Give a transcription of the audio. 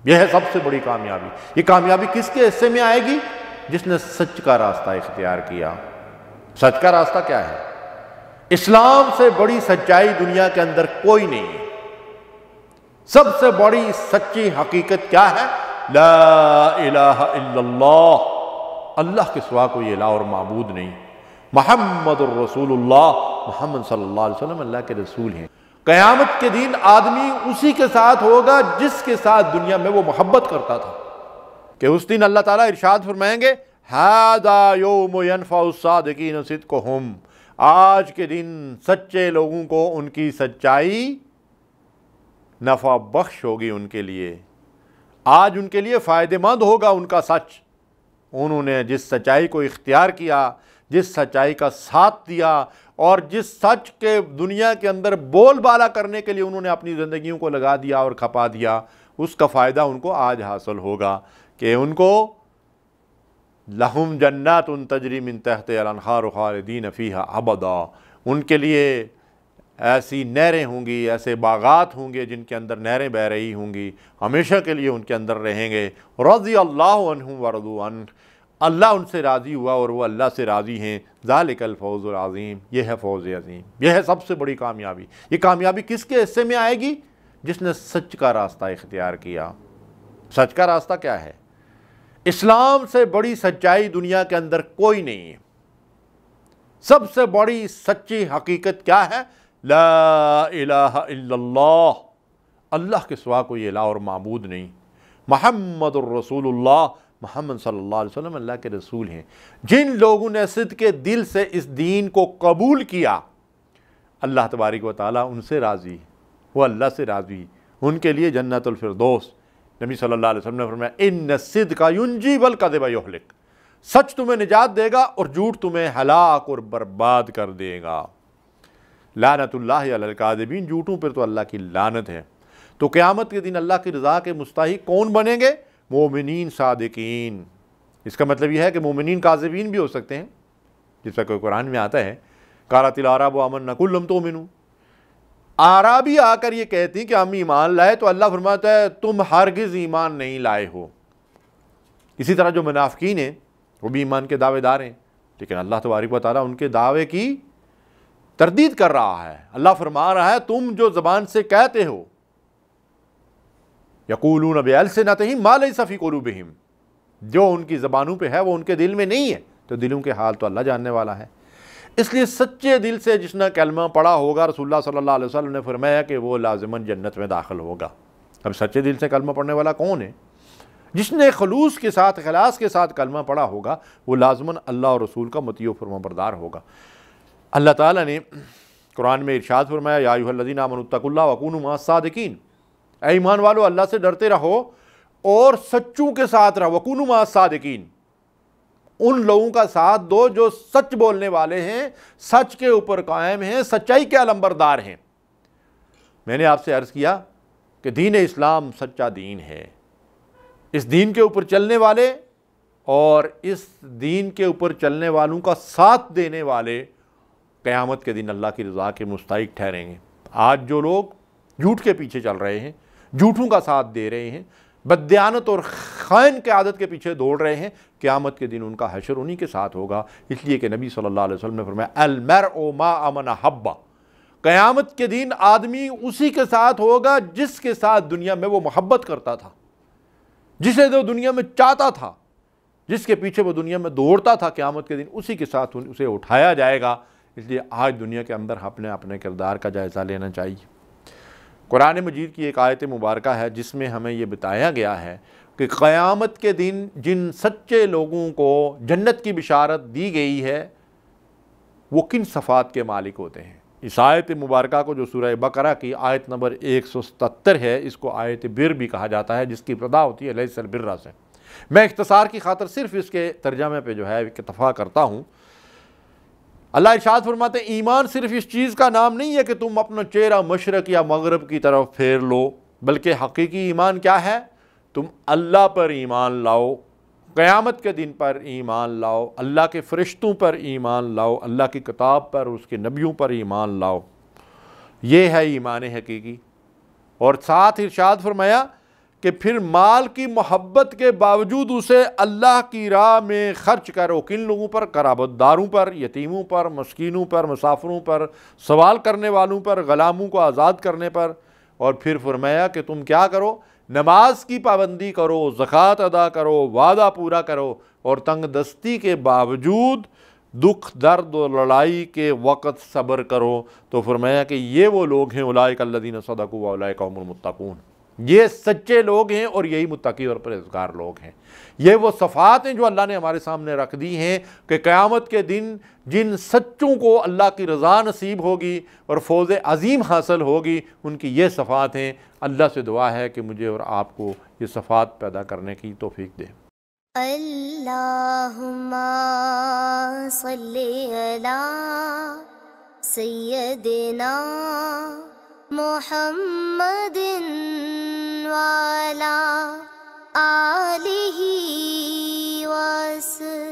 یہ ہے سب سے بڑی کامیابی۔ یہ کامیابی کس کے حصے میں آئے گی؟ جس نے سچ کا راستہ اختیار کیا۔ سچ کا راستہ کیا ہے؟ اسلام سے بڑی سچائی دنیا کے اندر کوئی نہیں ہے۔ سب سے بڑی سچی حقیقت کیا ہے؟ لا الہ الا اللہ، اللہ کے سوا کوئی الہ اور معبود نہیں، محمد الرسول اللہ، محمد صلی اللہ علیہ وسلم اللہ کے رسول ہیں۔ قیامت کے دن آدمی اسی کے ساتھ ہوگا جس کے ساتھ دنیا میں وہ محبت کرتا تھا، کہ اس دن اللہ تعالیٰ ارشاد فرمائیں گے ھذا یوم ینفع الصادقین صدقہم، آج کے دن سچے لوگوں کو ان کی سچائی نفع بخش ہوگی، ان کے لیے آج ان کے لیے فائدہ مند ہوگا ان کا سچ۔ انہوں نے جس سچائی کو اختیار کیا، جس سچائی کا ساتھ دیا، اور جس سچ کے دنیا کے اندر بول بالا کرنے کے لیے انہوں نے اپنی زندگیوں کو لگا دیا اور کھپا دیا، اس کا فائدہ ان کو آج حاصل ہوگا کہ ان کو لہم جنات تجری من تحتہا الانہار خالدین فیہا ابدا، ان کے لیے ایسی نہریں ہوں گی، ایسے باغات ہوں گے جن کے اندر نہریں بہہ رہی ہوں گی، ہمیشہ کے لیے ان کے اندر رہیں گے۔ رضی اللہ عنہم ورضوا عنہ، اللہ ان سے راضی ہوا اور وہ اللہ سے راضی ہیں۔ ذالک الفوز العظیم، یہ ہے فوز عظیم، یہ ہے سب سے بڑی کامیابی۔ یہ کامیابی کس کے حصے میں آئے گی؟ جس نے سچ کا راستہ اختیار کیا۔ سچ کا راستہ کیا ہے؟ اسلام سے بڑی سچائی دنیا کے اندر کوئی نہیں ہے۔ سب سے بڑی سچی حقیقت کیا ہے؟ لا الہ الا اللہ، اللہ کے سوا کوئی الہ اور معبود نہیں، محمد الرسول اللہ، محمد صلی اللہ علیہ وسلم اللہ کے رسول ہیں۔ جن لوگوں نے صدق کے دل سے اس دین کو قبول کیا، اللہ تبارک و تعالیٰ ان سے راضی، وہ اللہ سے راضی، ان کے لیے جنت الفردوس۔ نبی صلی اللہ علیہ وسلم نے فرمایا ان الصدق ینجی والکذب یہلک، سچ تمہیں نجات دے گا اور جھوٹ تمہیں ہلاک اور برباد کر دے گا۔ لعنت اللہ علی الکاذبین، جھوٹوں پر تو اللہ کی لعنت ہے۔ تو قیامت کے دن اللہ کی رضا کے مستحق کون بنیں گے؟ مومنین صادقین۔ اس کا مطلب یہ ہے کہ مومنین کاذبین بھی ہو سکتے ہیں، جس کا کوئی قرآن میں آتا ہے قالت الاعراب آمنا قل لم تؤمنوا، اعرابی آ کر یہ کہتی ہیں کہ ہم ایمان لائے، تو اللہ فرماتا ہے تم ہرگز ایمان نہیں لائے ہو۔ اسی طرح جو منافقین ہیں وہ بھی ایمان کے دعوے دار ہیں، لیکن اللہ تبارک و تعالیٰ ان کے دعوے کی تردید کر رہا ہے۔ اللہ فرما رہا ہے تم جو زبان سے کہتے ہو یقولون بألسنتہم ما لیس فی قلوبہم، جو ان کی زبانوں پہ ہے وہ ان کے دل میں نہیں ہے، تو دلوں کے حال تو اللہ جاننے والا ہے۔ اس لیے سچے دل سے جس نے کلمہ پڑھا ہوگا، رسول اللہ صلی اللہ علیہ وسلم نے فرمایا کہ وہ لازماً جنت میں داخل ہوگا۔ اب سچے دل سے کلمہ پڑھنے والا کون ہے؟ جس نے خلوص کے ساتھ، اخلاص کے ساتھ کلمہ پڑھا ہوگا، وہ لازماً اللہ اور رسول کا مطیع و فرما بردار ہوگا۔ اللہ تعالیٰ نے قرآن میں ارشاد فرمایا یا ایھا الذین آمنوا اتقوا اللہ وکونوا مع الصادقین، اے ایمان والو اللہ سے ڈرتے رہو اور سچوں کے ساتھ رہو، وکونوا مع الصادقین، ان لوگوں کا ساتھ دو جو سچ بولنے والے ہیں، سچ کے اوپر قائم ہیں، سچائی کے علمبردار ہیں۔ میں نے آپ سے عرض کیا کہ دین اسلام سچا دین ہے، اس دین کے اوپر چلنے والے اور اس دین کے اوپر چلنے والوں کا ساتھ دینے والے قیامت کے دن اللہ کی رضا کے مستحق ٹھہریں گے۔ آج جو لوگ جھوٹ کے پیچھے چل رہے ہیں، جھوٹوں کا ساتھ دے رہے ہیں، بددیانت اور خائن کی عادت کے پیچھے دوڑ رہے ہیں، قیامت کے دن ان کا حشر انہی کے ساتھ ہوگا۔ اس لیے کہ نبی صلی اللہ علیہ وسلم نے فرمایا المرء مع من احب، قیامت کے دن آدمی اسی کے ساتھ ہوگا جس کے ساتھ دنیا میں وہ محبت کرتا تھا، جسے وہ دنیا میں چاہتا تھا، جس کے پیچھے وہ دنیا میں دوڑتا تھا، قیامت کے دن اسی کے ساتھ اسے اٹھایا جائے گا۔ اس لیے آج دنیا کے اندر اپنے کردار کا جائزہ لینا چاہیے۔ قرآن مجید کی ایک آیت مبارکہ ہے جس میں ہمیں یہ بتایا گیا ہے کہ قیامت کے دن جن سچے لوگوں کو جنت کی بشارت دی گئی ہے وہ کن صفات کے مالک ہوتے ہیں۔ اس آیت مبارکہ کو جو سورہ بقرہ کی آیت نمبر 177 ہے، اس کو آیت بر بھی کہا جاتا ہے، جس کی ابتدا ہوتی ہے لیس البر سے۔ میں اختصار کی خاطر صرف اس کے ترجمے پہ جو ہے اکتفا کرتا ہوں۔ اللہ ارشاد فرماتے ہیں ایمان صرف اس چیز کا نام نہیں ہے کہ تم اپنا چہرہ مشرق یا مغرب کی طرف پھیر لو، بلکہ حقیقی ایمان کیا ہے؟ تم اللہ پر ایمان لاؤ، قیامت کے دن پر ایمان لاؤ، اللہ کے فرشتوں پر ایمان لاؤ، اللہ کی کتاب پر، اس کے نبیوں پر ایمان لاؤ۔ یہ ہے ایمان حقیقی۔ اور ساتھ ارشاد فرمایا کہ پھر مال کی محبت کے باوجود اسے اللہ کی راہ میں خرچ کرو. کن لوگوں پر؟ قرابت داروں پر، یتیموں پر، مسکینوں پر، مسافروں پر، سوال کرنے والوں پر، غلاموں کو آزاد کرنے پر. اور پھر فرمایا کہ تم کیا کرو؟ نماز کی پابندی کرو، زکوٰۃ ادا کرو، وعدہ پورا کرو، اور تنگ دستی کے باوجود دکھ درد اور لڑائی کے وقت صبر کرو. تو فرمایا کہ یہ وہ لوگ ہیں، اولئک الذین صدقوا واولئک هم المتقون. یہ سچے لوگ ہیں اور یہی متقی اور پرہیزگار لوگ ہیں. یہ وہ صفات ہیں جو اللہ نے ہمارے سامنے رکھ دی ہیں کہ قیامت کے دن جن سچوں کو اللہ کی رضا نصیب ہوگی اور فوز عظیم حاصل ہوگی، ان کی یہ صفات ہیں. اللہ سے دعا ہے کہ مجھے اور آپ کو یہ صفات پیدا کرنے کی توفیق دے. اللہم صلی علی سیدنا محمد وعلی آلہ وصحبہ